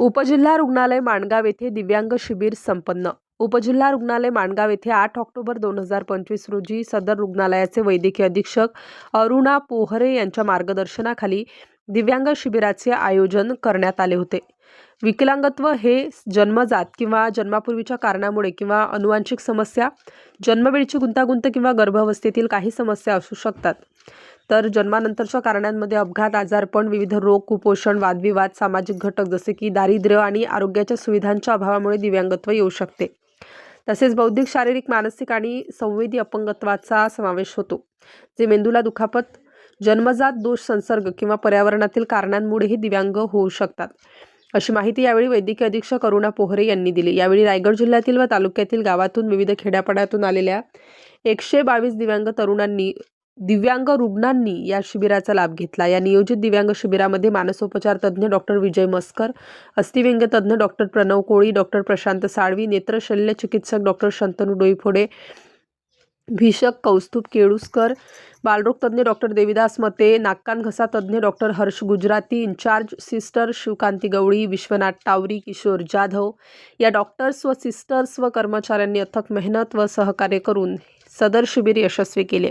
उपजिल्हा रुग्णालय माणगाव येथे दिव्यांग शिबिर संपन्न। उपजिल्हा रुग्णालय माणगाव येथे 8 ऑक्टोबर 2025 रोजी सदर रुग्णालयाचे वैद्यकीय अधीक्षक अरुणा पोहरे यांच्या मार्गदर्शनाखाली दिव्यांग शिबिराचे आयोजन करण्यात आले होते। विकलांगत्व हे जन्मजात किंवा जन्मापूर्वीच्या कारणामुळे किंवा अनुवांशिक समस्या, जन्मवेळची गुंतागुंत किंवा गर्भावस्थेतील काही समस्या असू शकतात। तर जन्मानंतरच्या कारणांमध्ये अपघात, आजारपण, विविध रोग, कुपोषण, वादविवाद, सामाजिक घटक जसे की दारिद्र्य आणि आरोग्याच्या सुविधांच्या अभावामुळे दिव्यांगत्व येऊ शकते। तसेच बौद्धिक, शारीरिक, मानसिक आणि संवेदी अपंगत्वाचा समावेश होतो, जे मेंदूला दुखापत, जन्मजात दोष, संसर्ग किंवा पर्यावरणातील कारणांमुळेही दिव्यांग होऊ शकतात, अशी माहिती यावेळी वैद्यकीय अधीक्षक अरुणा पोहरे यांनी दिली। यावेळी रायगड जिल्ह्यातील व तालुक्यातील गावातून विविध खेड्यापाड्यातून आलेल्या 122 दिव्यांग रुग्णांनी या शिबिराचा लाभ घेतला। या नियोजित दिव्यांग शिबिरामध्ये मानसोपचार तज्ञ डॉक्टर विजय मस्कर, अस्थिव्यंग तज्ञ डॉक्टर प्रणव कोळी, डॉक्टर प्रशांत साळवी, नेत्र शल्य चिकित्सक डॉक्टर शंतनू डोईफोडे, भिषक कौस्तुभ केळुसकर, बालरोग तज्ञ डॉक्टर देविदास मते, नाक कान घसा तज्ञ doctor Harsh Gujarati, in charge sister Shivkanti Gawali, Vishwanath Tawari, Kishor Jadhav या डॉक्टर्स व सिस्टर्स व कर्मचाऱ्यांनी अथक मेहनत व सहकार्य करून सदर शिबिर यशस्वी केले।